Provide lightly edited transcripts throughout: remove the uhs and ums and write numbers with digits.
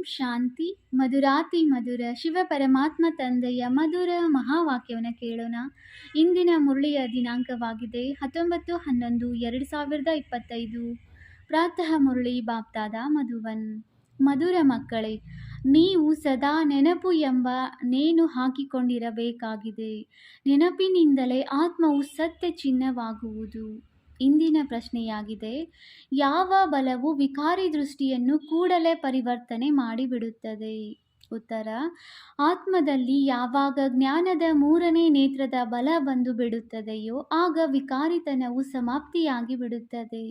ಶಾಂತಿ. ಮಧುರಾತಿ ಮಧುರ ಶಿವ ಪರಮಾತ್ಮ ತಂದೆಯ ಮಧುರ ಮಹಾವಾಕ್ಯವನ್ನು ಕೇಳೋಣ. ಇಂದಿನ ಮುರಳಿಯ ದಿನಾಂಕವಾಗಿದೆ 19/11/2025. ಪ್ರಾತಃ ಮುರಳಿ ಬಾಪ್ತಾದ ಮಧುವನ್. ಮಧುರ ಮಕ್ಕಳೇ, ನೀವು ಸದಾ ನೆನಪು ಎಂಬ ನೇಣು ಹಾಕಿಕೊಂಡಿರಬೇಕಾಗಿದೆ. ನೆನಪಿನಿಂದಲೇ ಆತ್ಮವು ಸತ್ಯ ಚಿಹ್ನವಾಗುವುದು. ಇಂದಿನ ಪ್ರಶ್ನೆಯಾಗಿದೆ, ಯಾವ ಬಲವು ವಿಕಾರಿ ದೃಷ್ಟಿಯನ್ನು ಕೂಡಲೇ ಪರಿವರ್ತನೆ ಮಾಡಿಬಿಡುತ್ತದೆ? ಉತ್ತರ, ಆತ್ಮದಲ್ಲಿ ಯಾವಾಗ ಜ್ಞಾನದ 3ನೇ ನೇತ್ರದ ಬಲ ಬಂದು ಬಿಡುತ್ತದೆಯೋ ಆಗ ವಿಕಾರಿತನವು ಸಮಾಪ್ತಿಯಾಗಿ ಬಿಡುತ್ತದೆ.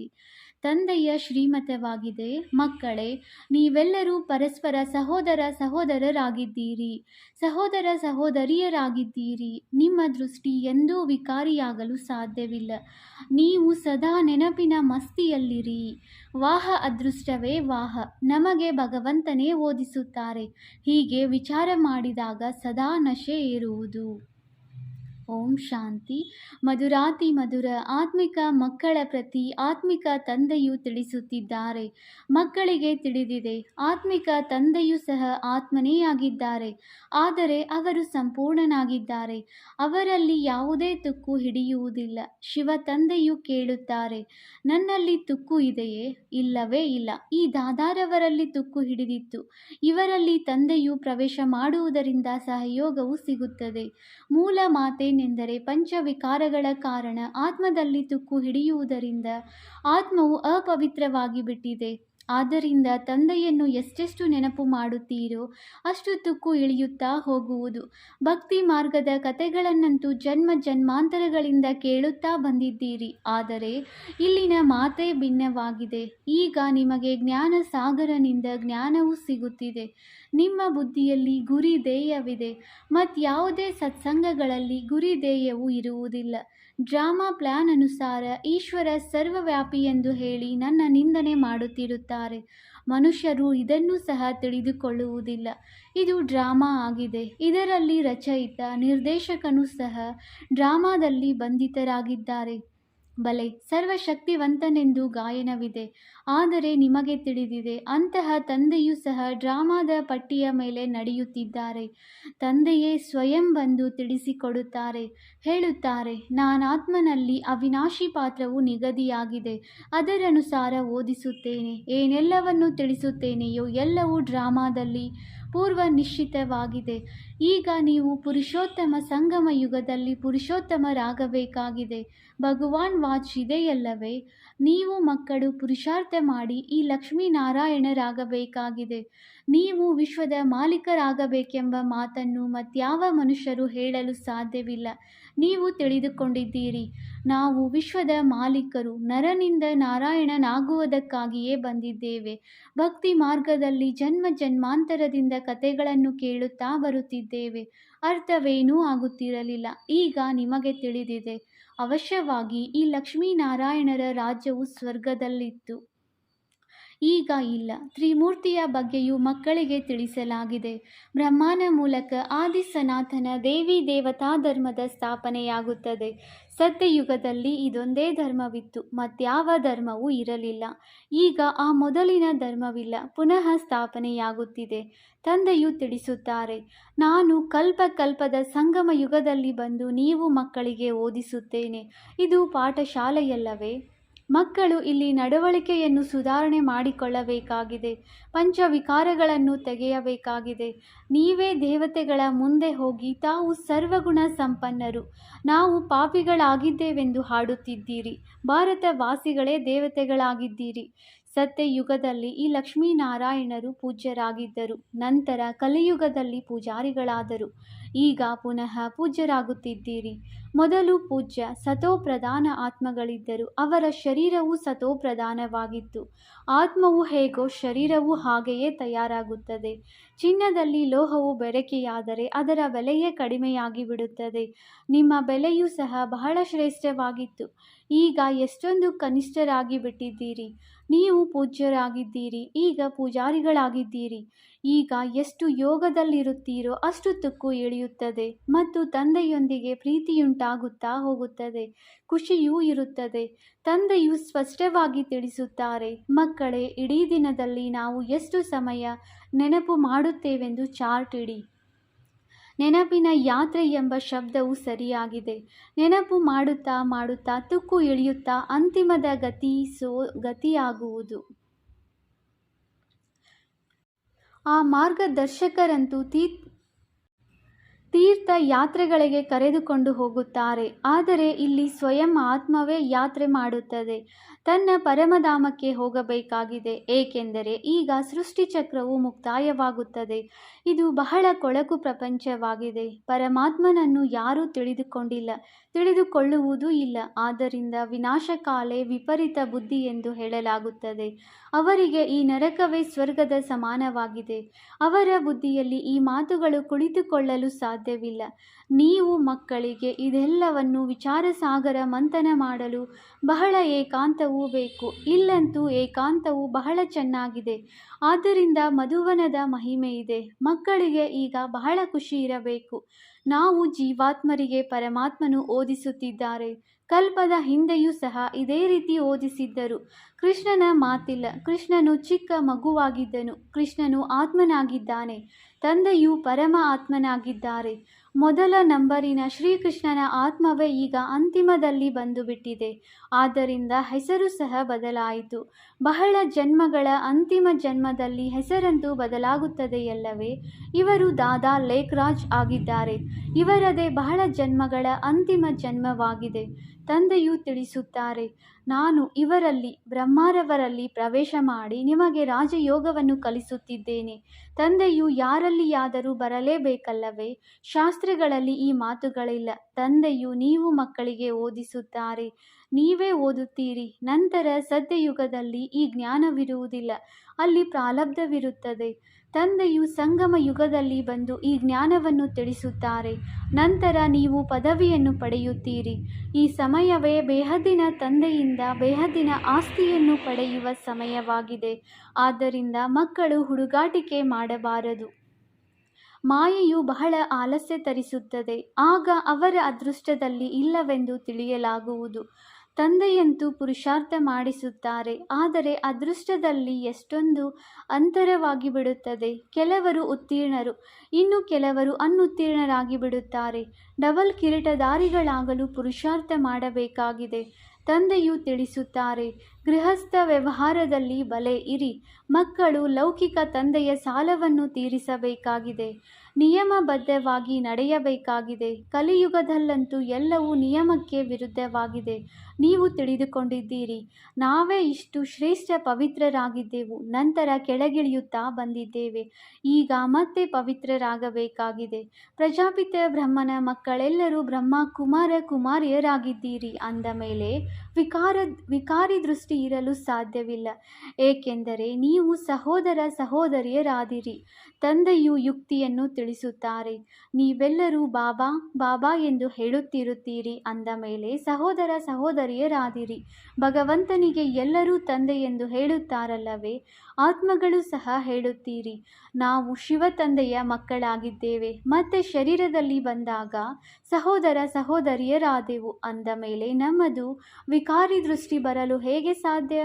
ತಂದೆಯ ಶ್ರೀಮತವಾಗಿದೆ, ಮಕ್ಕಳೇ, ನೀವೆಲ್ಲರೂ ಪರಸ್ಪರ ಸಹೋದರ ಸಹೋದರರಾಗಿದ್ದೀರಿ, ಸಹೋದರ ಸಹೋದರಿಯರಾಗಿದ್ದೀರಿ. ನಿಮ್ಮ ದೃಷ್ಟಿ ಎಂದೂ ವಿಕಾರಿಯಾಗಲು ಸಾಧ್ಯವಿಲ್ಲ. ನೀವು ಸದಾ ನೆನಪಿನ ಮಸ್ತಿಯಲ್ಲಿರಿ. ವಾಹ ಅದೃಷ್ಟವೇ ವಾಹ, ನಮಗೆ ಭಗವಂತನೇ ಓದಿಸುತ್ತಾರೆ. ಹೀಗೆ ವಿಚಾರ ಮಾಡಿದಾಗ ಸದಾ ನಶೆ ಏರುವುದು. ಓಂ ಶಾಂತಿ. ಮಧುರಾತಿ ಮಧುರ ಆತ್ಮಿಕ ಮಕ್ಕಳ ಪ್ರತಿ ಆತ್ಮಿಕ ತಂದೆಯು ತಿಳಿಸುತ್ತಿದ್ದಾರೆ. ಮಕ್ಕಳಿಗೆ ತಿಳಿದಿದೆ, ಆತ್ಮಿಕ ತಂದೆಯೂ ಸಹ ಆತ್ಮನೇ ಆಗಿದ್ದಾರೆ. ಆದರೆ ಅವರು ಸಂಪೂರ್ಣನಾಗಿದ್ದಾರೆ. ಅವರಲ್ಲಿ ಯಾವುದೇ ತುಕ್ಕು ಹಿಡಿಯುವುದಿಲ್ಲ. ಶಿವ ತಂದೆಯು ಕೇಳುತ್ತಾರೆ, ನನ್ನಲ್ಲಿ ತುಕ್ಕು ಇದೆಯೇ? ಇಲ್ಲವೇ ಇಲ್ಲ. ಈ ದಾದಾರವರಲ್ಲಿ ತುಕ್ಕು ಹಿಡಿದಿತ್ತು. ಇವರಲ್ಲಿ ತಂದೆಯು ಪ್ರವೇಶ ಮಾಡುವುದರಿಂದ ಸಹಯೋಗವು ಸಿಗುತ್ತದೆ. ಮೂಲ ಮಾತೇನೆಂದರೆ, ಪಂಚವಿಕಾರಗಳ ಕಾರಣ ಆತ್ಮದಲ್ಲಿ ತುಕ್ಕು ಹಿಡಿಯುವುದರಿಂದ ಆತ್ಮವು ಅಪವಿತ್ರವಾಗಿ ಬಿಟ್ಟಿದೆ. ಆದ್ದರಿಂದ ತಂದೆಯನ್ನು ಎಷ್ಟೆಷ್ಟು ನೆನಪು ಮಾಡುತ್ತೀರೋ ಅಷ್ಟು ತುಕ್ಕು ಇಳಿಯುತ್ತಾ ಹೋಗುವುದು. ಭಕ್ತಿ ಮಾರ್ಗದ ಕಥೆಗಳನ್ನಂತೂ ಜನ್ಮ ಜನ್ಮಾಂತರಗಳಿಂದ ಕೇಳುತ್ತಾ ಬಂದಿದ್ದೀರಿ. ಆದರೆ ಇಲ್ಲಿನ ಮಾತೇ ಭಿನ್ನವಾಗಿದೆ. ಈಗ ನಿಮಗೆ ಜ್ಞಾನ ಸಾಗರನಿಂದ ಜ್ಞಾನವೂ ಸಿಗುತ್ತಿದೆ. ನಿಮ್ಮ ಬುದ್ಧಿಯಲ್ಲಿ ಗುರಿ ಧ್ಯೇಯವಿದೆ. ಮತ್ಯಾವುದೇ ಸತ್ಸಂಗಗಳಲ್ಲಿ ಗುರಿ ಧ್ಯೇಯವೂ ಇರುವುದಿಲ್ಲ. ಡ್ರಾಮಾ ಪ್ಲಾನ್ ಅನುಸಾರ ಈಶ್ವರ ಸರ್ವವ್ಯಾಪಿ ಎಂದು ಹೇಳಿ ನನ್ನ ನಿಂದನೆ ಮಾಡುತ್ತಿರುತ್ತಾರೆ. ಮನುಷ್ಯರು ಇದನ್ನು ಸಹ ತಿಳಿದುಕೊಳ್ಳುವುದಿಲ್ಲ. ಇದು ಡ್ರಾಮಾ ಆಗಿದೆ. ಇದರಲ್ಲಿ ರಚಯಿತ ನಿರ್ದೇಶಕನೂ ಸಹ ಡ್ರಾಮಾದಲ್ಲಿ ಬಂಧಿತರಾಗಿದ್ದಾರೆ. ಬಲೆ, ಸರ್ವಶಕ್ತಿವಂತನೆಂದು ಗಾಯನವಿದೆ. ಆದರೆ ನಿಮಗೆ ತಿಳಿದಿದೆ, ಅಂತಹ ತಂದೆಯೂ ಸಹ ಡ್ರಾಮಾದ ಪಟ್ಟಿಯ ಮೇಲೆ ನಡೆಯುತ್ತಿದ್ದಾರೆ. ತಂದೆಯೇ ಸ್ವಯಂ ಬಂದು ತಿಳಿಸಿಕೊಡುತ್ತಾರೆ. ಹೇಳುತ್ತಾರೆ, ನಾನಾತ್ಮನಲ್ಲಿ ಅವಿನಾಶಿ ಪಾತ್ರವು ನಿಗದಿಯಾಗಿದೆ. ಅದರನುಸಾರ ಓದಿಸುತ್ತೇನೆ. ಏನೆಲ್ಲವನ್ನು ತಿಳಿಸುತ್ತೇನೆಯೋ ಎಲ್ಲವೂ ಡ್ರಾಮಾದಲ್ಲಿ ಪೂರ್ವ ನಿಶ್ಚಿತವಾಗಿದೆ. ಈಗ ನೀವು ಪುರುಷೋತ್ತಮ ಸಂಗಮ ಯುಗದಲ್ಲಿ ಪುರುಷೋತ್ತಮರಾಗಬೇಕಾಗಿದೆ. ಭಗವಾನ್ ವಾಚ್ ಇದೆಯಲ್ಲವೇ, ನೀವು ಮಕ್ಕಳು ಪುರುಷಾರ್ಥ ಮಾಡಿ ಈ ಲಕ್ಷ್ಮೀನಾರಾಯಣರಾಗಬೇಕಾಗಿದೆ. ನೀವು ವಿಶ್ವದ ಮಾಲೀಕರಾಗಬೇಕೆಂಬ ಮಾತನ್ನು ಮತ್ಯಾವ ಮನುಷ್ಯರು ಹೇಳಲು ಸಾಧ್ಯವಿಲ್ಲ. ನೀವು ತಿಳಿದುಕೊಂಡಿದ್ದೀರಿ, ನಾವು ವಿಶ್ವದ ಮಾಲೀಕರು. ನರನಿಂದ ನಾರಾಯಣನಾಗುವುದಕ್ಕಾಗಿಯೇ ಬಂದಿದ್ದೇವೆ. ಭಕ್ತಿ ಮಾರ್ಗದಲ್ಲಿ ಜನ್ಮ ಜನ್ಮಾಂತರದಿಂದ ಕಥೆಗಳನ್ನು ಕೇಳುತ್ತಾ ಬರುತ್ತಿದ್ದೇವೆ. ಅರ್ಥವೇನೂ ಆಗುತ್ತಿರಲಿಲ್ಲ. ಈಗ ನಿಮಗೆ ತಿಳಿದಿದೆ. ಅವಶ್ಯವಾಗಿ ಈ ಲಕ್ಷ್ಮೀನಾರಾಯಣರ ರಾಜ್ಯವು ಸ್ವರ್ಗದಲ್ಲಿತ್ತು. ಈಗ ಇಲ್ಲ. ತ್ರಿಮೂರ್ತಿಯ ಬಗ್ಗೆಯೂ ಮಕ್ಕಳಿಗೆ ತಿಳಿಸಲಾಗಿದೆ. ಬ್ರಹ್ಮನ ಮೂಲಕ ಆದಿ ಸನಾತನ ದೇವಿ ದೇವತಾ ಧರ್ಮದ ಸ್ಥಾಪನೆಯಾಗುತ್ತದೆ. ಸತ್ಯಯುಗದಲ್ಲಿ ಇದೊಂದೇ ಧರ್ಮವಿತ್ತು, ಮತ್ಯಾವ ಧರ್ಮವೂ ಇರಲಿಲ್ಲ. ಈಗ ಆ ಮೊದಲಿನ ಧರ್ಮವಿಲ್ಲ, ಪುನಃ ಸ್ಥಾಪನೆಯಾಗುತ್ತಿದೆ. ತಂದೆಯು ತಿಳಿಸುತ್ತಾರೆ, ನಾನು ಕಲ್ಪ ಕಲ್ಪದ ಸಂಗಮ ಯುಗದಲ್ಲಿ ಬಂದು ನೀವು ಮಕ್ಕಳಿಗೆ ಓದಿಸುತ್ತೇನೆ. ಇದು ಪಾಠಶಾಲೆಯಲ್ಲವೇ? ಮಕ್ಕಳು ಇಲ್ಲಿ ನಡವಳಿಕೆಯನ್ನು ಸುಧಾರಣೆ ಮಾಡಿಕೊಳ್ಳಬೇಕಾಗಿದೆ. ಪಂಚವಿಕಾರಗಳನ್ನು ತೆಗೆಯಬೇಕಾಗಿದೆ. ನೀವೇ ದೇವತೆಗಳ ಮುಂದೆ ಹೋಗಿ ತಾವು ಸರ್ವಗುಣ ಸಂಪನ್ನರು, ನಾವು ಪಾಪಿಗಳಾಗಿದ್ದೇವೆಂದು ಹಾಡುತ್ತಿದ್ದೀರಿ. ಭಾರತ ವಾಸಿಗಳೇ ದೇವತೆಗಳಾಗಿದ್ದೀರಿ. ಸತ್ಯಯುಗದಲ್ಲಿ ಈ ಲಕ್ಷ್ಮೀನಾರಾಯಣರು ಪೂಜ್ಯರಾಗಿದ್ದರು. ನಂತರ ಕಲಿಯುಗದಲ್ಲಿ ಪೂಜಾರಿಗಳಾದರು. ಈಗ ಪುನಃ ಪೂಜ್ಯರಾಗುತ್ತಿದ್ದೀರಿ. ಮೊದಲು ಪೂಜ್ಯ ಸತೋಪ್ರಧಾನ ಆತ್ಮಗಳಿದ್ದರು. ಅವರ ಶರೀರವು ಸತೋಪ್ರಧಾನವಾಗಿತ್ತು. ಆತ್ಮವು ಹೇಗೋ ಶರೀರವೂ ಹಾಗೆಯೇ ತಯಾರಾಗುತ್ತದೆ. ಚಿನ್ನದಲ್ಲಿ ಲೋಹವು ಬೆರಕೆಯಾದರೆ ಅದರ ಬೆಲೆಯೇ ಕಡಿಮೆಯಾಗಿ ಬಿಡುತ್ತದೆ. ನಿಮ್ಮ ಬೆಲೆಯೂ ಸಹ ಬಹಳ ಶ್ರೇಷ್ಠವಾಗಿತ್ತು. ಈಗ ಎಷ್ಟೊಂದು ಕನಿಷ್ಠರಾಗಿ ಬಿಟ್ಟಿದ್ದೀರಿ. ನೀವು ಪೂಜ್ಯರಾಗಿದ್ದೀರಿ, ಈಗ ಪೂಜಾರಿಗಳಾಗಿದ್ದೀರಿ. ಈಗ ಎಷ್ಟು ಯೋಗದಲ್ಲಿರುತ್ತೀರೋ ಅಷ್ಟುದ್ದಕ್ಕೂ ಇಳಿಯುತ್ತದೆ ಮತ್ತು ತಂದೆಯೊಂದಿಗೆ ಪ್ರೀತಿಯುಂಟಾಗುತ್ತಾ ಹೋಗುತ್ತದೆ, ಖುಷಿಯೂ ಇರುತ್ತದೆ. ತಂದೆಯು ಸ್ಪಷ್ಟವಾಗಿ ತಿಳಿಸುತ್ತಾರೆ, ಮಕ್ಕಳೇ, ಇಡೀ ದಿನದಲ್ಲಿ ನಾವು ಎಷ್ಟು ಸಮಯ ನೆನಪು ಮಾಡುತ್ತೇವೆಂದು ಚಾರ್ಟ್ ಇಡಿ. ನೆನಪಿನ ಯಾತ್ರೆ ಎಂಬ ಶಬ್ದವು ಸರಿಯಾಗಿದೆ. ನೆನಪು ಮಾಡುತ್ತಾ ಮಾಡುತ್ತಾ ತುಕ್ಕು ಇಳಿಯುತ್ತಾ ಅಂತಿಮದ ಗತಿಯಾಗುವುದು. ಆ ಮಾರ್ಗದರ್ಶಕರಂತೂ ತೀರ್ಥ ಯಾತ್ರೆಗಳಿಗೆ ಕರೆದುಕೊಂಡು ಹೋಗುತ್ತಾರೆ, ಆದರೆ ಇಲ್ಲಿ ಸ್ವಯಂ ಆತ್ಮವೇ ಯಾತ್ರೆ ಮಾಡುತ್ತದೆ, ತನ್ನ ಪರಮಧಾಮಕ್ಕೆ ಹೋಗಬೇಕಾಗಿದೆ. ಏಕೆಂದರೆ ಈಗ ಸೃಷ್ಟಿಚಕ್ರವು ಮುಕ್ತಾಯವಾಗುತ್ತದೆ. ಇದು ಬಹಳ ಕೊಳಕು ಪ್ರಪಂಚವಾಗಿದೆ. ಪರಮಾತ್ಮನನ್ನು ಯಾರೂ ತಿಳಿದುಕೊಂಡಿಲ್ಲ, ತಿಳಿದುಕೊಳ್ಳುವುದೂ ಇಲ್ಲ. ಆದ್ದರಿಂದ ವಿನಾಶಕಾಲೇ ವಿಪರೀತ ಬುದ್ಧಿ ಎಂದು ಹೇಳಲಾಗುತ್ತದೆ. ಅವರಿಗೆ ಈ ನರಕವೇ ಸ್ವರ್ಗದ ಸಮಾನವಾಗಿದೆ. ಅವರ ಬುದ್ಧಿಯಲ್ಲಿ ಈ ಮಾತುಗಳು ಕುಳಿತುಕೊಳ್ಳಲು ಸಾಧ್ಯವಿಲ್ಲ. ನೀವು ಮಕ್ಕಳಿಗೆ ಇದೆಲ್ಲವನ್ನು ವಿಚಾರಸಾಗರ ಮಂಥನ ಮಾಡಲು ಬಹಳ ಏಕಾಂತವೂ ಬೇಕು. ಇಲ್ಲಂತೂ ಏಕಾಂತವು ಬಹಳ ಚೆನ್ನಾಗಿದೆ. ಆದ್ದರಿಂದ ಮಧುವನದ ಮಹಿಮೆ ಇದೆ. ಮಕ್ಕಳಿಗೆ ಈಗ ಬಹಳ ಖುಷಿ ಇರಬೇಕು. ನಾವು ಜೀವಾತ್ಮರಿಗೆ ಪರಮಾತ್ಮನು ಓದಿಸುತ್ತಿದ್ದಾರೆ. ಕಲ್ಪದ ಹಿಂದೆಯೂ ಸಹ ಇದೇ ರೀತಿ ಓದಿಸಿದ್ದರು. ಕೃಷ್ಣನ ಮಾತಿಲ್ಲ. ಕೃಷ್ಣನು ಚಿಕ್ಕ ಮಗುವಾಗಿದ್ದನು. ಕೃಷ್ಣನು ಆತ್ಮನಾಗಿದ್ದಾನೆ. ತಂದೆಯು ಪರಮ ಆತ್ಮನಾಗಿದ್ದಾರೆ. ಮೊದಲ ನಂಬರಿನ ಶ್ರೀಕೃಷ್ಣನ ಆತ್ಮವೇ ಈಗ ಅಂತಿಮದಲ್ಲಿ ಬಂದುಬಿಟ್ಟಿದೆ. ಆದ್ದರಿಂದ ಹೆಸರು ಸಹ ಬದಲಾಯಿತು. ಬಹಳ ಜನ್ಮಗಳ ಅಂತಿಮ ಜನ್ಮದಲ್ಲಿ ಹೆಸರಂತೂ ಬದಲಾಗುತ್ತದೆಯಲ್ಲವೇ? ಇವರು ದಾದಾ ಲೇಖರಾಜ್ ಆಗಿದ್ದಾರೆ. ಇವರದೇ ಬಹಳ ಜನ್ಮಗಳ ಅಂತಿಮ ಜನ್ಮವಾಗಿದೆ. ತಂದೆಯು ತಿಳಿಸುತ್ತಾರೆ, ನಾನು ಇವರಲ್ಲಿ ಬ್ರಹ್ಮರವರಲ್ಲಿ ಪ್ರವೇಶ ಮಾಡಿ ನಿಮಗೆ ರಾಜಯೋಗವನ್ನು ಕಲಿಸುತ್ತಿದ್ದೇನೆ. ತಂದೆಯು ಯಾರಲ್ಲಿಯಾದರೂ ಬರಲೇಬೇಕಲ್ಲವೇ? ಶಾಸ್ತ್ರಗಳಲ್ಲಿ ಈ ಮಾತುಗಳಿಲ್ಲ. ತಂದೆಯು ನೀವು ಮಕ್ಕಳಿಗೆ ಓದಿಸುತ್ತಾರೆ, ನೀವೇ ಓದುತ್ತೀರಿ. ನಂತರ ಸತ್ಯಯುಗದಲ್ಲಿ ಈ ಜ್ಞಾನವಿರುವುದಿಲ್ಲ, ಅಲ್ಲಿ ಪ್ರಾರಬ್ಧವಿರುತ್ತದೆ. ತಂದೆಯು ಸಂಗಮ ಯುಗದಲ್ಲಿ ಬಂದು ಈ ಜ್ಞಾನವನ್ನು ತಿಳಿಸುತ್ತಾರೆ. ನಂತರ ನೀವು ಪದವಿಯನ್ನು ಪಡೆಯುತ್ತೀರಿ. ಈ ಸಮಯವೇ ಬೇಹದ್ದಿನ ತಂದೆಯಿಂದ ಬೇಹದ್ದಿನ ಆಸ್ತಿಯನ್ನು ಪಡೆಯುವ ಸಮಯವಾಗಿದೆ. ಆದ್ದರಿಂದ ಮಕ್ಕಳು ಹುಡುಗಾಟಿಕೆ ಮಾಡಬಾರದು. ಮಾಯೆಯು ಬಹಳ ಆಲಸ್ಯ ತರಿಸುತ್ತದೆ. ಆಗ ಅವರ ಅದೃಷ್ಟದಲ್ಲಿ ಇಲ್ಲವೆಂದು ತಿಳಿಯಲಾಗುವುದು. ತಂದೆಯಂತೂ ಪುರುಷಾರ್ಥ ಮಾಡಿಸುತ್ತಾರೆ, ಆದರೆ ಅದೃಷ್ಟದಲ್ಲಿ ಎಷ್ಟೊಂದು ಅಂತರವಾಗಿ ಬಿಡುತ್ತದೆ. ಕೆಲವರು ಉತ್ತೀರ್ಣರು, ಇನ್ನು ಕೆಲವರು ಅನುತ್ತೀರ್ಣರಾಗಿ ಬಿಡುತ್ತಾರೆ. ಡಬಲ್ ಕಿರೀಟಧಾರಿಗಳಾಗಲು ಪುರುಷಾರ್ಥ ಮಾಡಬೇಕಾಗಿದೆ. ತಂದೆಯು ತಿಳಿಸುತ್ತಾರೆ, ಗೃಹಸ್ಥ ವ್ಯವಹಾರದಲ್ಲಿ ಬಲೆ ಇರಿ. ಮಕ್ಕಳು ಲೌಕಿಕ ತಂದೆಯ ಸಾಲವನ್ನು ತೀರಿಸಬೇಕಾಗಿದೆ. ನಿಯಮಬದ್ಧವಾಗಿ ನಡೆಯಬೇಕಾಗಿದೆ. ಕಲಿಯುಗದಲ್ಲಂತೂ ಎಲ್ಲವೂ ನಿಯಮಕ್ಕೆ ವಿರುದ್ಧವಾಗಿದೆ. ನೀವು ತಿಳಿದುಕೊಂಡಿದ್ದೀರಿ, ನಾವೇ ಇಷ್ಟು ಶ್ರೇಷ್ಠ ಪವಿತ್ರರಾಗಿದ್ದೆವು, ನಂತರ ಕೆಳಗಿಳಿಯುತ್ತಾ ಬಂದಿದ್ದೇವೆ. ಈಗ ಮತ್ತೆ ಪವಿತ್ರರಾಗಬೇಕಾಗಿದೆ. ಪ್ರಜಾಪಿತ ಬ್ರಹ್ಮನ ಮಕ್ಕಳೆಲ್ಲರೂ ಬ್ರಹ್ಮ ಕುಮಾರ ಕುಮಾರಿಯರಾಗಿದ್ದೀರಿ ಅಂದ ಮೇಲೆ ವಿಕಾರಿ ದೃಷ್ಟಿ ಇರಲು ಸಾಧ್ಯವಿಲ್ಲ. ಏಕೆಂದರೆ ನೀವು ಸಹೋದರ ಸಹೋದರಿಯರಾದಿರಿ. ತಂದೆಯು ಯುಕ್ತಿಯನ್ನು ತಿಳಿಸುತ್ತಾರೆ. ನೀವೆಲ್ಲರೂ ಬಾಬಾ ಬಾಬಾ ಎಂದು ಹೇಳುತ್ತಿರುತ್ತೀರಿ ಅಂದ ಮೇಲೆ ಸಹೋದರ ಸಹೋದರಿಯರಾದಿರಿ. ಭಗವಂತನಿಗೆ ಎಲ್ಲರೂ ತಂದೆ ಎಂದು ಹೇಳುತ್ತಾರಲ್ಲವೇ? ಆತ್ಮಗಳು ಸಹ ಹೇಳುತ್ತೀರಿ, ನಾವು ಶಿವ ತಂದೆಯ ಮಕ್ಕಳಾಗಿದ್ದೇವೆ. ಮತ್ತೆ ಶರೀರದಲ್ಲಿ ಬಂದಾಗ ಸಹೋದರ ಸಹೋದರಿಯರಾದೆವು ಅಂದ ಮೇಲೆ ನಮ್ಮದು ವಿಕಾರಿ ದೃಷ್ಟಿ ಬರಲು ಹೇಗೆ ಸಾಧ್ಯ?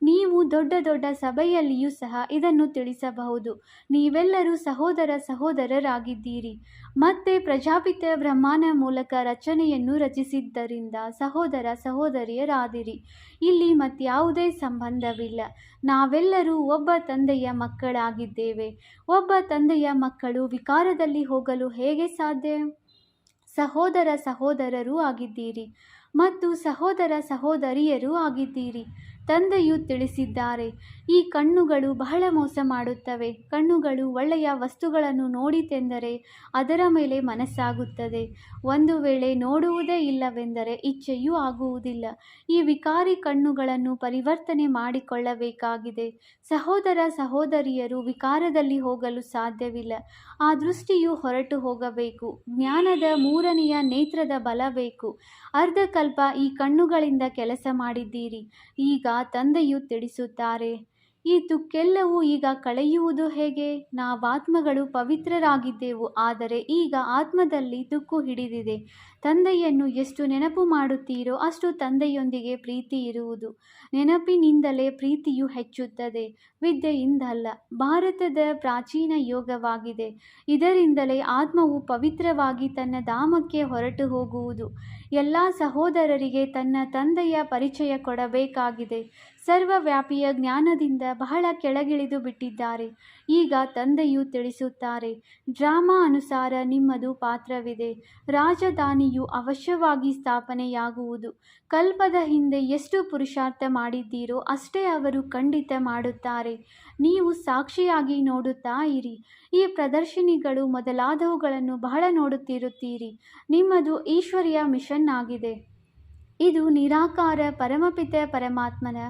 ನೀವು ದೊಡ್ಡ ದೊಡ್ಡ ಸಭೆಯಲ್ಲಿಯೂ ಸಹ ಇದನ್ನು ತಿಳಿಸಬಹುದು. ನೀವೆಲ್ಲರೂ ಸಹೋದರ ಸಹೋದರರಾಗಿದ್ದೀರಿ. ಮತ್ತೆ ಪ್ರಜಾಪಿತ ಬ್ರಹ್ಮನ ಮೂಲಕ ರಚನೆಯನ್ನು ರಚಿಸಿದ್ದರಿಂದ ಸಹೋದರ ಸಹೋದರಿಯರಾದಿರಿ. ಇಲ್ಲಿ ಮತ್ಯಾವುದೇ ಸಂಬಂಧವಿಲ್ಲ. ನಾವೆಲ್ಲರೂ ಒಬ್ಬ ತಂದೆಯ ಮಕ್ಕಳಾಗಿದ್ದೇವೆ. ಒಬ್ಬ ತಂದೆಯ ಮಕ್ಕಳು ವಿಕಾರದಲ್ಲಿ ಹೋಗಲು ಹೇಗೆ ಸಾಧ್ಯ? ಸಹೋದರ ಸಹೋದರರೂ ಆಗಿದ್ದೀರಿ ಮತ್ತು ಸಹೋದರ ಸಹೋದರಿಯರೂ ಆಗಿದ್ದೀರಿ. ತಂದೆಯು ತಿಳಿಸಿದ್ದಾರೆ. ಈ ಕಣ್ಣುಗಳು ಬಹಳ ಮೋಸ ಮಾಡುತ್ತವೆ. ಕಣ್ಣುಗಳು ಒಳ್ಳೆಯ ವಸ್ತುಗಳನ್ನು ನೋಡಿತೆಂದರೆ ಅದರ ಮೇಲೆ ಮನಸ್ಸಾಗುತ್ತದೆ. ಒಂದು ವೇಳೆ ನೋಡುವುದೇ ಇಲ್ಲವೆಂದರೆ ಇಚ್ಛೆಯೂ ಆಗುವುದಿಲ್ಲ. ಈ ವಿಕಾರಿ ಕಣ್ಣುಗಳನ್ನು ಪರಿವರ್ತನೆ ಮಾಡಿಕೊಳ್ಳಬೇಕಾಗಿದೆ. ಸಹೋದರ ಸಹೋದರಿಯರು ವಿಕಾರದಲ್ಲಿ ಹೋಗಲು ಸಾಧ್ಯವಿಲ್ಲ. ಆ ದೃಷ್ಟಿಯು ಹೊರಟು ಹೋಗಬೇಕು. ಜ್ಞಾನದ ಮೂರನೆಯ ನೇತ್ರದ ಬಲ ಬೇಕು. ಅರ್ಧಕಲ್ಪ ಈ ಕಣ್ಣುಗಳಿಂದ ಕೆಲಸ ಮಾಡಿದ್ದೀರಿ. ಈಗ ತಂದೆಯು ತಿಳಿಸುತ್ತಾರೆ, ಈ ತುಕ್ಕೆಲ್ಲವೂ ಈಗ ಕಳೆಯುವುದು ಹೇಗೆ? ನಾವಾತ್ಮಗಳು ಪವಿತ್ರರಾಗಿದ್ದೆವು, ಆದರೆ ಈಗ ಆತ್ಮದಲ್ಲಿ ತುಕ್ಕು ಹಿಡಿದಿದೆ. ತಂದೆಯನ್ನು ಎಷ್ಟು ನೆನಪು ಮಾಡುತ್ತೀರೋ ಅಷ್ಟು ತಂದೆಯೊಂದಿಗೆ ಪ್ರೀತಿ ಇರುವುದು. ನೆನಪಿನಿಂದಲೇ ಪ್ರೀತಿಯು ಹೆಚ್ಚುತ್ತದೆ, ವಿದ್ಯೆಯಿಂದಲ್ಲ. ಭಾರತದ ಪ್ರಾಚೀನ ಯೋಗವಾಗಿದೆ. ಇದರಿಂದಲೇ ಆತ್ಮವು ಪವಿತ್ರವಾಗಿ ತನ್ನ ಧಾಮಕ್ಕೆ ಹೊರಟು ಹೋಗುವುದು. ಎಲ್ಲ ಸಹೋದರರಿಗೆ ತನ್ನ ತಂದೆಯ ಪರಿಚಯ ಕೊಡಬೇಕಾಗಿದೆ. ಸರ್ವವ್ಯಾಪಿಯ ಜ್ಞಾನದಿಂದ ಬಹಳ ಕೆಳಗಿಳಿದು ಬಿಟ್ಟಿದ್ದಾರೆ. ಈಗ ತಂದೆಯು ತಿಳಿಸುತ್ತಾರೆ, ಡ್ರಾಮಾ ಅನುಸಾರ ನಿಮ್ಮದು ಪಾತ್ರವಿದೆ. ರಾಜಧಾನಿಯು ಅವಶ್ಯವಾಗಿ ಸ್ಥಾಪನೆಯಾಗುವುದು. ಕಲ್ಪದ ಹಿಂದೆ ಎಷ್ಟು ಪುರುಷಾರ್ಥ ಮಾಡಿದ್ದೀರೋ ಅಷ್ಟೇ ಅವರು ಖಂಡಿತ ಮಾಡುತ್ತಾರೆ. ನೀವು ಸಾಕ್ಷಿಯಾಗಿ ನೋಡುತ್ತಾ ಇರಿ. ಈ ಪ್ರದರ್ಶನಿಗಳು ಮೊದಲಾದವುಗಳನ್ನು ಬಹಳ ನೋಡುತ್ತಿರುತ್ತೀರಿ. ನಿಮ್ಮದು ಈಶ್ವರಿಯ ಮಿಷನ್ ಆಗಿದೆ. ಇದು ನಿರಾಕಾರ ಪರಮಪಿತ ಪರಮಾತ್ಮನ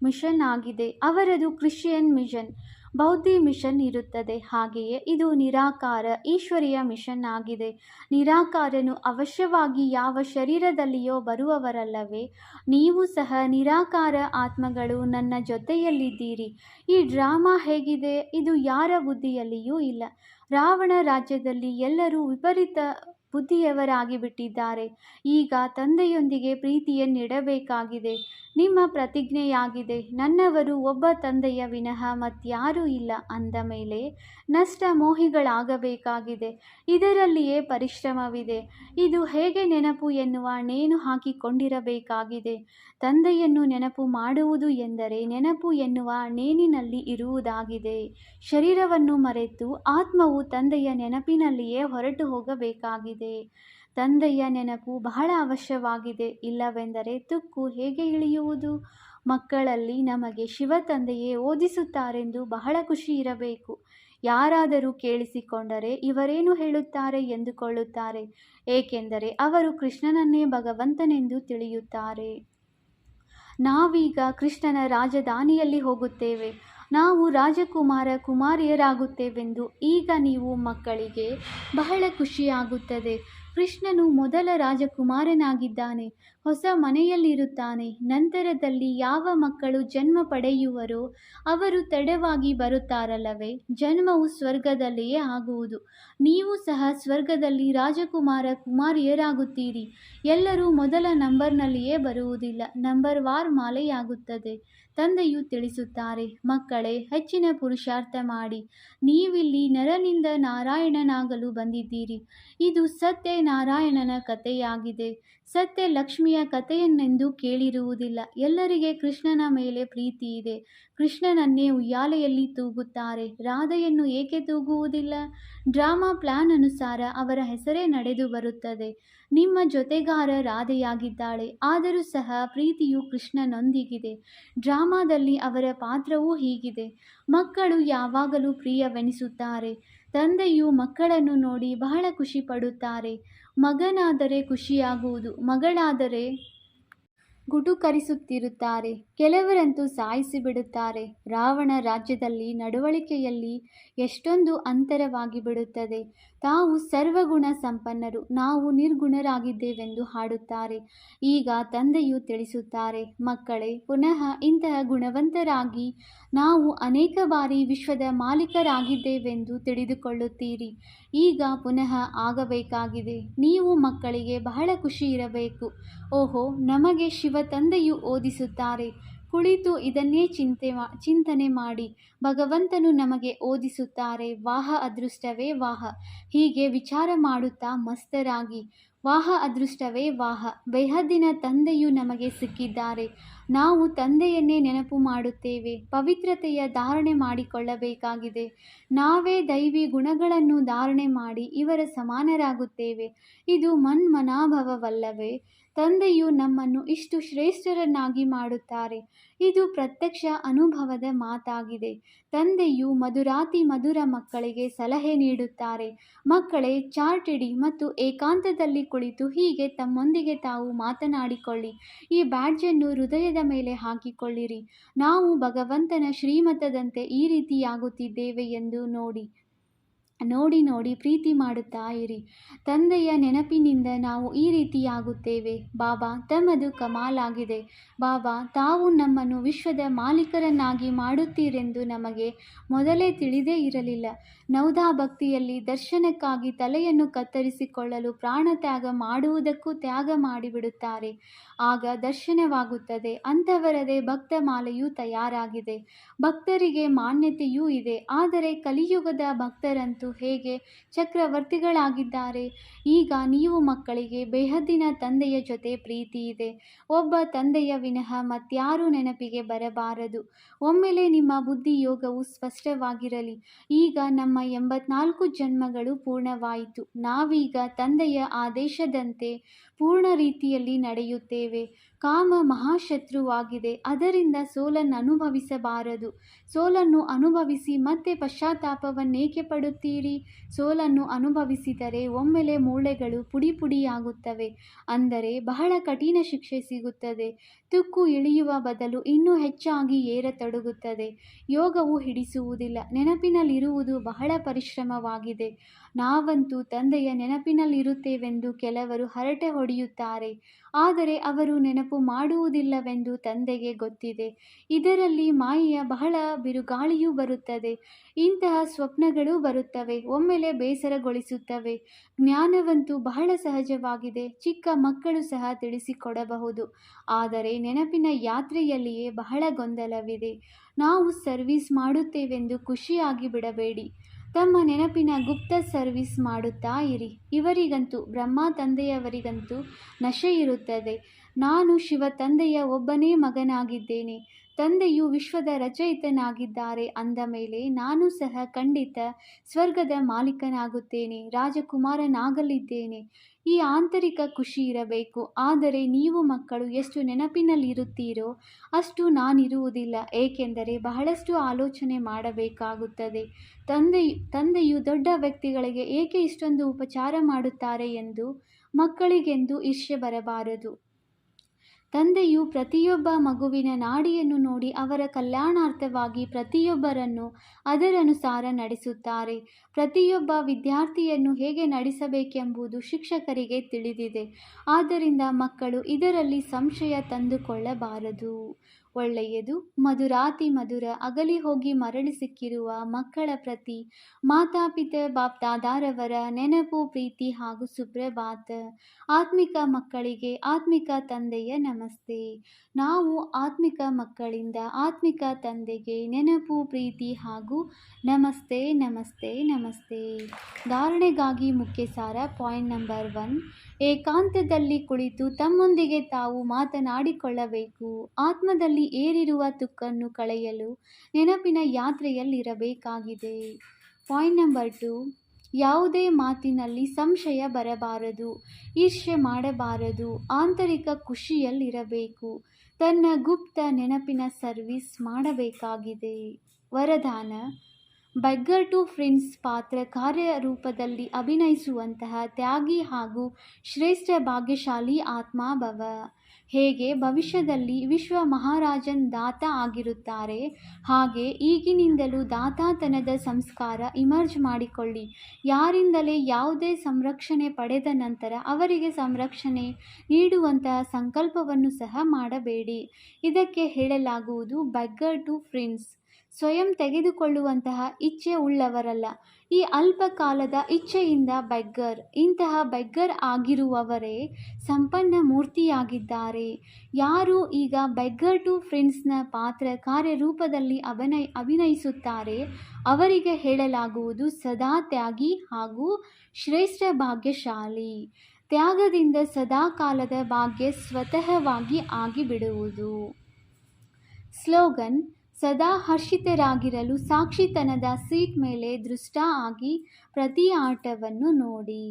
ಮಿಷನ್ ಆಗಿದೆ. ಅವರದು ಕ್ರಿಶ್ಚಿಯನ್ ಮಿಷನ್, ಬೌದ್ಧಿ ಮಿಷನ್ ಇರುತ್ತದೆ. ಹಾಗೆಯೇ ಇದು ನಿರಾಕಾರ ಈಶ್ವರಿಯ ಮಿಷನ್ ಆಗಿದೆ. ನಿರಾಕಾರನು ಅವಶ್ಯವಾಗಿ ಯಾವ ಶರೀರದಲ್ಲಿಯೋ ಬರುವವರಲ್ಲವೇ? ನೀವು ಸಹ ನಿರಾಕಾರ ಆತ್ಮಗಳು ನನ್ನ ಜೊತೆಯಲ್ಲಿದ್ದೀರಿ. ಈ ಡ್ರಾಮಾ ಹೇಗಿದೆ? ಇದು ಯಾರ ಬುದ್ಧಿಯಲ್ಲಿಯೂ ಇಲ್ಲ. ರಾವಣ ರಾಜ್ಯದಲ್ಲಿ ಎಲ್ಲರೂ ವಿಪರೀತ ಬುದ್ಧಿಯವರಾಗಿ ಬಿಟ್ಟಿದ್ದಾರೆ. ಈಗ ತಂದೆಯೊಂದಿಗೆ ಪ್ರೀತಿಯನ್ನಿಡಬೇಕಾಗಿದೆ. ನಿಮ್ಮ ಪ್ರತಿಜ್ಞೆಯಾಗಿದೆ, ನನ್ನವರು ಒಬ್ಬ ತಂದೆಯ ವಿನಃ ಮತ್ಯಾರೂ ಇಲ್ಲ ಅಂದ ಮೇಲೆ ನಷ್ಟ ಮೋಹಿಗಳಾಗಬೇಕಾಗಿದೆ. ಇದರಲ್ಲಿಯೇ ಪರಿಶ್ರಮವಿದೆ. ಇದು ಹೇಗೆ ನೆನಪು ಎನ್ನುವ ನೇಣು ಹಾಕಿಕೊಂಡಿರಬೇಕಾಗಿದೆ. ತಂದೆಯನ್ನು ನೆನಪು ಮಾಡುವುದು ಎಂದರೆ ನೆನಪು ಎನ್ನುವ ನೇಣಿನಲ್ಲಿ ಇರುವುದಾಗಿದೆ. ಶರೀರವನ್ನು ಮರೆತು ಆತ್ಮವು ತಂದೆಯ ನೆನಪಿನಲ್ಲಿಯೇ ಹೊರಟು ಹೋಗಬೇಕಾಗಿದೆ. ತಂದೆಯ ನೆನಪು ಬಹಳ ಅವಶ್ಯವಾಗಿದೆ. ಇಲ್ಲವೆಂದರೆ ತುಕ್ಕು ಹೇಗೆ ಇಳಿಯುವುದು? ಮಕ್ಕಳಲ್ಲಿ ನಮಗೆ ಶಿವ ತಂದೆಯೇ ಓದಿಸುತ್ತಾರೆಂದು ಬಹಳ ಖುಷಿ ಇರಬೇಕು. ಯಾರಾದರೂ ಕೇಳಿಸಿಕೊಂಡರೆ ಇವರೇನು ಹೇಳುತ್ತಾರೆ ಎಂದುಕೊಳ್ಳುತ್ತಾರೆ. ಏಕೆಂದರೆ ಅವರು ಕೃಷ್ಣನನ್ನೇ ಭಗವಂತನೆಂದು ತಿಳಿಯುತ್ತಾರೆ. ನಾವೀಗ ಕೃಷ್ಣನ ರಾಜಧಾನಿಯಲ್ಲಿ ಹೋಗುತ್ತೇವೆ. ನಾವು ರಾಜಕುಮಾರ ಕುಮಾರಿಯರಾಗುತ್ತೇವೆಂದು ಈಗ ನೀವು ಮಕ್ಕಳಿಗೆ ಬಹಳ ಖುಷಿಯಾಗುತ್ತದೆ. ಕೃಷ್ಣನು ಮೊದಲ ರಾಜಕುಮಾರನಾಗಿದ್ದಾನೆ, ಹೊಸ ಮನೆಯಲ್ಲಿರುತ್ತಾನೆ. ನಂತರದಲ್ಲಿ ಯಾವ ಮಕ್ಕಳು ಜನ್ಮ ಪಡೆಯುವರೋ ಅವರು ತಡವಾಗಿ ಬರುತ್ತಾರಲ್ಲವೇ? ಜನ್ಮವು ಸ್ವರ್ಗದಲ್ಲಿಯೇ ಆಗುವುದು. ನೀವು ಸಹ ಸ್ವರ್ಗದಲ್ಲಿ ರಾಜಕುಮಾರ ಕುಮಾರಿಯರಾಗುತ್ತೀರಿ. ಎಲ್ಲರೂ ಮೊದಲ ನಂಬರ್ನಲ್ಲಿಯೇ ಬರುವುದಿಲ್ಲ, ನಂಬರ್ ವಾರ್ ಮಾಲೆಯಾಗುತ್ತದೆ. ತಂದೆಯು ತಿಳಿಸುತ್ತಾರೆ, ಮಕ್ಕಳೇ, ಹೆಚ್ಚಿನ ಪುರುಷಾರ್ಥ ಮಾಡಿ. ನೀವಿಲ್ಲಿ ನರನಿಂದ ನಾರಾಯಣನಾಗಲು ಬಂದಿದ್ದೀರಿ. ಇದು ಸತ್ಯನಾರಾಯಣನ ಕಥೆಯಾಗಿದೆ. ಸತ್ಯ ಲಕ್ಷ್ಮಿಯ ಕಥೆಯನ್ನೆಂದೂ ಕೇಳಿರುವುದಿಲ್ಲ. ಎಲ್ಲರಿಗೆ ಕೃಷ್ಣನ ಮೇಲೆ ಪ್ರೀತಿ ಇದೆ. ಕೃಷ್ಣನನ್ನೇ ಉಯ್ಯಾಲೆಯಲ್ಲಿ ತೂಗುತ್ತಾರೆ. ರಾಧೆಯನ್ನು ಏಕೆ ತೂಗುವುದಿಲ್ಲ? ಡ್ರಾಮಾ ಪ್ಲಾನ್ ಅನುಸಾರ ಅವರ ಹೆಸರೇ ನಡೆದು ಬರುತ್ತದೆ. ನಿಮ್ಮ ಜೊತೆಗಾರ ರಾಧೆಯಾಗಿದ್ದಾಳೆ, ಆದರೂ ಸಹ ಪ್ರೀತಿಯು ಕೃಷ್ಣನೊಂದಿಗಿದೆ. ಡ್ರಾಮಾದಲ್ಲಿ ಅವರ ಪಾತ್ರವೂ ಹೀಗಿದೆ. ಮಕ್ಕಳು ಯಾವಾಗಲೂ ಪ್ರಿಯವೆನಿಸುತ್ತಾರೆ. ತಂದೆಯು ಮಕ್ಕಳನ್ನು ನೋಡಿ ಬಹಳ ಖುಷಿ ಪಡುತ್ತಾರೆ. ಮಗನಾದರೆ ಖುಷಿಯಾಗುವುದು, ಮಗಳಾದರೆ ಗುಟುಕರಿಸುತ್ತಿರುತ್ತಾರೆ. ಕೆಲವರಂತೂ ಸಾಯಿಸಿಬಿಡುತ್ತಾರೆ. ರಾವಣ ರಾಜ್ಯದಲ್ಲಿ ನಡವಳಿಕೆಯಲ್ಲಿ ಎಷ್ಟೊಂದು ಅಂತರವಾಗಿ ಬಿಡುತ್ತದೆ. ತಾವು ಸರ್ವಗುಣ ಸಂಪನ್ನರು, ನಾವು ನಿರ್ಗುಣರಾಗಿದ್ದೇವೆಂದು ಹಾಡುತ್ತಾರೆ. ಈಗ ತಂದೆಯು ತಿಳಿಸುತ್ತಾರೆ, ಮಕ್ಕಳೇ, ಪುನಃ ಇಂತಹ ಗುಣವಂತರಾಗಿ ನಾವು ಅನೇಕ ಬಾರಿ ವಿಶ್ವದ ಮಾಲೀಕರಾಗಿದ್ದೇವೆಂದು ತಿಳಿದುಕೊಳ್ಳುತ್ತೀರಿ. ಈಗ ಪುನಃ ಆಗಬೇಕಾಗಿದೆ. ನೀವು ಮಕ್ಕಳಿಗೆ ಬಹಳ ಖುಷಿ ಇರಬೇಕು. ಓಹೋ, ನಮಗೆ ಶಿವ ತಂದೆಯು ಓದಿಸುತ್ತಾರೆ. ಕುಳಿತು ಇದನ್ನೇ ಚಿಂತನೆ ಮಾಡಿ. ಭಗವಂತನು ನಮಗೆ ಓದಿಸುತ್ತಾರೆ, ವಾಹ ಅದೃಷ್ಟವೇ ವಾಹ. ಹೀಗೆ ವಿಚಾರ ಮಾಡುತ್ತಾ ಮಸ್ತರಾಗಿ, ವಾಹ ಅದೃಷ್ಟವೇ ವಾಹ. ಬೇಹದ್ದಿನ ತಂದೆಯು ನಮಗೆ ಸಿಕ್ಕಿದ್ದಾರೆ. ನಾವು ತಂದೆಯನ್ನೇ ನೆನಪು ಮಾಡುತ್ತೇವೆ. ಪವಿತ್ರತೆಯ ಧಾರಣೆ ಮಾಡಿಕೊಳ್ಳಬೇಕಾಗಿದೆ. ನಾವೇ ದೈವಿ ಗುಣಗಳನ್ನು ಧಾರಣೆ ಮಾಡಿ ಇವರ ಸಮಾನರಾಗುತ್ತೇವೆ. ಇದು ಮನ್ಮನಾಭವವಲ್ಲವೇ? ತಂದೆಯು ನಮ್ಮನ್ನು ಇಷ್ಟು ಶ್ರೇಷ್ಠರನ್ನಾಗಿ ಮಾಡುತ್ತಾರೆ. ಇದು ಪ್ರತ್ಯಕ್ಷ ಅನುಭವದ ಮಾತಾಗಿದೆ. ತಂದೆಯು ಮಧುರಾತಿ ಮಧುರ ಮಕ್ಕಳಿಗೆ ಸಲಹೆ ನೀಡುತ್ತಾರೆ. ಮಕ್ಕಳೇ, ಚಾರ್ಟ್ ಇಡಿ ಮತ್ತು ಏಕಾಂತದಲ್ಲಿ ಕುಳಿತು ಹೀಗೆ ತಮ್ಮೊಂದಿಗೆ ತಾವು ಮಾತನಾಡಿಕೊಳ್ಳಿ. ಈ ಬ್ಯಾಡ್ಜನ್ನು ಹೃದಯದ ಮೇಲೆ ಹಾಕಿಕೊಳ್ಳಿರಿ. ನಾವು ಭಗವಂತನ ಶ್ರೀಮತದಂತೆ ಈ ರೀತಿಯಾಗುತ್ತಿದ್ದೇವೆ ಎಂದು ನೋಡಿ ನೋಡಿ ಪ್ರೀತಿ ಮಾಡುತ್ತಾ ಇರಿ. ತಂದೆಯ ನೆನಪಿನಿಂದ ನಾವು ಈ ರೀತಿಯಾಗುತ್ತೇವೆ. ಬಾಬಾ ತಮ್ಮದು ಕಮಾಲಾಗಿದೆ. ಬಾಬಾ ತಾವು ನಮ್ಮನ್ನು ವಿಶ್ವದ ಮಾಲೀಕರನ್ನಾಗಿ ಮಾಡುತ್ತೀರೆಂದು ನಮಗೆ ಮೊದಲೇ ತಿಳಿದೇ ಇರಲಿಲ್ಲ. ನೌದಾ ಭಕ್ತಿಯಲ್ಲಿ ದರ್ಶನಕ್ಕಾಗಿ ತಲೆಯನ್ನು ಕತ್ತರಿಸಿಕೊಳ್ಳಲು ಪ್ರಾಣ ತ್ಯಾಗ ಮಾಡುವುದಕ್ಕೂ ತ್ಯಾಗ ಮಾಡಿಬಿಡುತ್ತಾರೆ. ಆಗ ದರ್ಶನವಾಗುತ್ತದೆ. ಅಂಥವರದೇ ಭಕ್ತ ಮಾಲೆಯೂ ತಯಾರಾಗಿದೆ. ಭಕ್ತರಿಗೆ ಮಾನ್ಯತೆಯೂ ಇದೆ. ಆದರೆ ಕಲಿಯುಗದ ಭಕ್ತರಂತೂ ಹೇಗೆ ಚಕ್ರವರ್ತಿಗಳಾಗಿದ್ದಾರೆ. ಈಗ ನೀವು ಮಕ್ಕಳಿಗೆ ಬೇಹದ್ದಿನ ತಂದೆಯ ಜೊತೆ ಪ್ರೀತಿ ಇದೆ. ಒಬ್ಬ ತಂದೆಯ ವಿನಃ ಮತ್ಯಾರೂ ನೆನಪಿಗೆ ಬರಬಾರದು. ಒಮ್ಮೆಲೆ ನಿಮ್ಮ ಬುದ್ಧಿ ಯೋಗವು ಸ್ಪಷ್ಟವಾಗಿರಲಿ. ಈಗ ನಮ್ಮ 84 ಜನ್ಮಗಳು ಪೂರ್ಣವಾಯಿತು. ನಾವೀಗ ತಂದೆಯ ಆದೇಶದಂತೆ ಪೂರ್ಣ ರೀತಿಯಲ್ಲಿ ನಡೆಯುತ್ತೇವೆ. ಕಾಮ ಮಹಾಶತ್ರುವಾಗಿದೆ. ಅದರಿಂದ ಸೋಲನ್ನು ಅನುಭವಿಸಬಾರದು. ಸೋಲನ್ನು ಅನುಭವಿಸಿ ಮತ್ತೆ ಪಶ್ಚಾತ್ತಾಪವನ್ನೇಕೆ ಪಡುತ್ತೀರಿ? ಸೋಲನ್ನು ಅನುಭವಿಸಿದರೆ ಒಮ್ಮೆಲೆ ಮೂಳೆಗಳು ಪುಡಿ ಪುಡಿಯಾಗುತ್ತವೆ. ಅಂದರೆ ಬಹಳ ಕಠಿಣ ಶಿಕ್ಷೆ ಸಿಗುತ್ತದೆ. ತುಕ್ಕು ಇಳಿಯುವ ಬದಲು ಇನ್ನೂ ಹೆಚ್ಚಾಗಿ ಏರತೊಡಗುತ್ತದೆ. ಯೋಗವು ಹಿಡಿಸುವುದಿಲ್ಲ. ನೆನಪಿನಲ್ಲಿರುವುದು ಬಹಳ ಪರಿಶ್ರಮವಾಗಿದೆ. ನಾವಂತೂ ತಂದೆಯ ನೆನಪಿನಲ್ಲಿರುತ್ತೇವೆಂದು ಕೆಲವರು ಹರಟೆ ಹೊಡೆಯುತ್ತಾರೆ. ಆದರೆ ಅವರು ನೆನಪು ಮಾಡುವುದಿಲ್ಲವೆಂದು ತಂದೆಗೆ ಗೊತ್ತಿದೆ. ಇದರಲ್ಲಿ ಮಾಯೆಯ ಬಹಳ ಬಿರುಗಾಳಿಯೂ ಬರುತ್ತದೆ. ಇಂತಹ ಸ್ವಪ್ನಗಳೂ ಬರುತ್ತವೆ. ಒಮ್ಮೆಲೆ ಬೇಸರಗೊಳಿಸುತ್ತವೆ. ಜ್ಞಾನವಂತೂ ಬಹಳ ಸಹಜವಾಗಿದೆ. ಚಿಕ್ಕ ಮಕ್ಕಳು ಸಹ ತಿಳಿಸಿಕೊಡಬಹುದು. ಆದರೆ ನೆನಪಿನ ಯಾತ್ರೆಯಲ್ಲಿಯೇ ಬಹಳ ಗೊಂದಲವಿದೆ. ನಾವು ಸರ್ವಿಸ್ ಮಾಡುತ್ತೇವೆಂದು ಖುಷಿಯಾಗಿ ಬಿಡಬೇಡಿ. ತಮ್ಮ ನೆನಪಿನ ಗುಪ್ತ ಸರ್ವಿಸ್ ಮಾಡುತ್ತಾ ಇರಿ. ಇವರಿಗಂತೂ, ಬ್ರಹ್ಮ ತಂದೆಯವರಿಗಂತೂ ನಶೆ ಇರುತ್ತದೆ. ನಾನು ಶಿವ ತಂದೆಯ ಒಬ್ಬನೇ ಮಗನಾಗಿದ್ದೇನೆ. ತಂದೆಯು ವಿಶ್ವದ ರಚಯಿತನಾಗಿದ್ದಾರೆ ಅಂದ ಮೇಲೆ ನಾನು ಸಹ ಖಂಡಿತ ಸ್ವರ್ಗದ ಮಾಲೀಕನಾಗುತ್ತೇನೆ, ರಾಜಕುಮಾರನಾಗಲಿದ್ದೇನೆ. ಈ ಆಂತರಿಕ ಖುಷಿ ಇರಬೇಕು. ಆದರೆ ನೀವು ಮಕ್ಕಳು ಎಷ್ಟು ನೆನಪಿನಲ್ಲಿರುತ್ತೀರೋ ಅಷ್ಟು ನಾನಿರುವುದಿಲ್ಲ. ಏಕೆಂದರೆ ಬಹಳಷ್ಟು ಆಲೋಚನೆ ಮಾಡಬೇಕಾಗುತ್ತದೆ. ತಂದೆಯು ದೊಡ್ಡ ವ್ಯಕ್ತಿಗಳಿಗೆ ಏಕೆ ಇಷ್ಟೊಂದು ಉಪಚಾರ ಮಾಡುತ್ತಾರೆ ಎಂದು ಮಕ್ಕಳಿಗೆಂದು ಈರ್ಷ್ಯೆ ಬರಬಾರದು. ತಂದೆಯು ಪ್ರತಿಯೊಬ್ಬ ಮಗುವಿನ ನಾಡಿಯನ್ನು ನೋಡಿ ಅವರ ಕಲ್ಯಾಣಾರ್ಥವಾಗಿ ಪ್ರತಿಯೊಬ್ಬರನ್ನು ಅದರನುಸಾರ ನಡೆಸುತ್ತಾರೆ. ಪ್ರತಿಯೊಬ್ಬ ವಿದ್ಯಾರ್ಥಿಯನ್ನು ಹೇಗೆ ನಡೆಸಬೇಕೆಂಬುದು ಶಿಕ್ಷಕರಿಗೆ ತಿಳಿದಿದೆ. ಆದ್ದರಿಂದ ಮಕ್ಕಳು ಇದರಲ್ಲಿ ಸಂಶಯ ತಂದುಕೊಳ್ಳಬಾರದು. ಒಳ್ಳೆಯದು. ಮಧುರಾತಿ ಮಧುರ ಅಗಲಿ ಹೋಗಿ ಮರಳಿ ಸಿಕ್ಕಿರುವ ಮಕ್ಕಳ ಪ್ರತಿ ಮಾತಾಪಿತ ಬಾಪ್ದಾದಾರವರ ನೆನಪು, ಪ್ರೀತಿ ಹಾಗೂ ಸುಪ್ರಭಾತ. ಆತ್ಮಿಕ ಮಕ್ಕಳಿಗೆ ಆತ್ಮಿಕ ತಂದೆಯ ನಮಸ್ತೆ. ನಾವು ಆತ್ಮಿಕ ಮಕ್ಕಳಿಂದ ಆತ್ಮಿಕ ತಂದೆಗೆ ನೆನಪು, ಪ್ರೀತಿ ಹಾಗೂ ನಮಸ್ತೆ ನಮಸ್ತೆ ನಮಸ್ತೆ. ಧಾರಣೆಗಾಗಿ ಮುಖ್ಯ ಸಾರ. ಪಾಯಿಂಟ್ ನಂಬರ್ 1, ಏಕಾಂತದಲ್ಲಿ ಕುಳಿತು ತಮ್ಮೊಂದಿಗೆ ತಾವು ಮಾತನಾಡಿಕೊಳ್ಳಬೇಕು. ಆತ್ಮದಲ್ಲಿ ಏರಿರುವ ತುಕ್ಕನ್ನು ಕಳೆಯಲು ನೆನಪಿನ ಯಾತ್ರೆಯಲ್ಲಿರಬೇಕಾಗಿದೆ. ಪಾಯಿಂಟ್ ನಂಬರ್ 2, ಯಾವುದೇ ಮಾತಿನಲ್ಲಿ ಸಂಶಯ ಬರಬಾರದು. ಈರ್ಷ್ಯೆ ಮಾಡಬಾರದು. ಆಂತರಿಕ ಖುಷಿಯಲ್ಲಿರಬೇಕು. ತನ್ನ ಗುಪ್ತ ನೆನಪಿನ ಸರ್ವಿಸ್ ಮಾಡಬೇಕಾಗಿದೆ. ವರದಾನ: ಬೆಗ್ಗರ್ ಟು ಫ್ರೆಂಡ್ಸ್ ಪಾತ್ರ ಕಾರ್ಯರೂಪದಲ್ಲಿ ಅಭಿನಯಿಸುವಂತಹ ತ್ಯಾಗಿ ಹಾಗೂ ಶ್ರೇಷ್ಠ ಭಾಗ್ಯಶಾಲಿ ಆತ್ಮ ಭವ. ಹೇಗೆ ಭವಿಷ್ಯದಲ್ಲಿ ವಿಶ್ವ ಮಹಾರಾಜನ್ ದಾತ ಆಗಿರುತ್ತಾರೆ, ಹಾಗೆ ಈಗಿನಿಂದಲೂ ದಾತಾತನದ ಸಂಸ್ಕಾರ ಇಮರ್ಜ್ ಮಾಡಿಕೊಳ್ಳಿ. ಯಾರಿಂದಲೇ ಯಾವುದೇ ಸಂರಕ್ಷಣೆ ಪಡೆದ ನಂತರ ಅವರಿಗೆ ಸಂರಕ್ಷಣೆ ನೀಡುವಂತಹ ಸಂಕಲ್ಪವನ್ನು ಸಹ ಮಾಡಬೇಡಿ. ಇದಕ್ಕೆ ಹೇಳಲಾಗುವುದು ಬೆಗ್ಗರ್ ಟು ಫ್ರೆಂಡ್ಸ್. ಸ್ವಯಂ ತೆಗೆದುಕೊಳ್ಳುವಂತಹ ಇಚ್ಛೆ ಉಳ್ಳವರಲ್ಲ. ಈ ಅಲ್ಪ ಕಾಲದ ಇಚ್ಛೆಯಿಂದ ಬೆಗ್ಗರ್. ಇಂತಹ ಬೆಗ್ಗರ್ ಆಗಿರುವವರೇ ಸಂಪನ್ನ ಮೂರ್ತಿಯಾಗಿದ್ದಾರೆ. ಯಾರು ಈಗ ಬೆಗ್ಗರ್ ಟು ಫ್ರೆಂಡ್ಸ್ನ ಪಾತ್ರ ಕಾರ್ಯರೂಪದಲ್ಲಿ ಅಭಿನಯಿಸುತ್ತಾರೆ ಅವರಿಗೆ ಹೇಳಲಾಗುವುದು ಸದಾ ತ್ಯಾಗಿ ಹಾಗೂ ಶ್ರೇಷ್ಠ ಭಾಗ್ಯಶಾಲಿ. ತ್ಯಾಗದಿಂದ ಸದಾ ಕಾಲದ ಭಾಗ್ಯ ಸ್ವತಃವಾಗಿ ಆಗಿಬಿಡುವುದು. ಸ್ಲೋಗನ್: ಸದಾ ಹರ್ಷಿತರಾಗಿರಲು ಸಾಕ್ಷಿತನದ ಸೀಟ್ ಮೇಲೆ ದೃಷ್ಟ ಆಗಿ ಪ್ರತಿ ಆಟವನ್ನು ನೋಡಿ.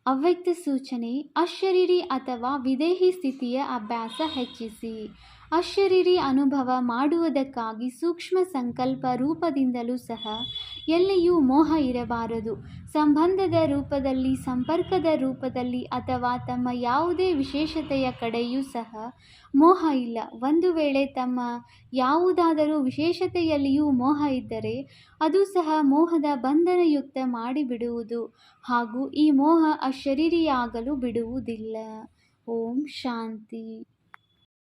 ಅವ್ಯಕ್ತ ಸೂಚನೆ: ಅಶರೀರಿ ಅಥವಾ ವಿದೇಹಿ ಸ್ಥಿತಿಯ ಅಭ್ಯಾಸ ಹೆಚ್ಚಿಸಿ. ಅಶರೀರಿ ಅನುಭವ ಮಾಡುವುದಕ್ಕಾಗಿ ಸೂಕ್ಷ್ಮ ಸಂಕಲ್ಪ ರೂಪದಿಂದಲೂ ಸಹ ಎಲ್ಲಿಯೂ ಮೋಹ ಇರಬಾರದು. ಸಂಬಂಧದ ರೂಪದಲ್ಲಿ, ಸಂಪರ್ಕದ ರೂಪದಲ್ಲಿ ಅಥವಾ ತಮ್ಮ ಯಾವುದೇ ವಿಶೇಷತೆಯ ಕಡೆಯೂ ಸಹ ಮೋಹ ಇಲ್ಲ. ಒಂದು ವೇಳೆ ತಮ್ಮ ಯಾವುದಾದರೂ ವಿಶೇಷತೆಯಲ್ಲಿಯೂ ಮೋಹ ಇದ್ದರೆ ಅದು ಸಹ ಮೋಹದ ಬಂಧನಯುಕ್ತ ಮಾಡಿಬಿಡುವುದು ಹಾಗೂ ಈ ಮೋಹ ಅಶರೀರಿಯಾಗಲು ಬಿಡುವುದಿಲ್ಲ. ಓಂ ಶಾಂತಿ.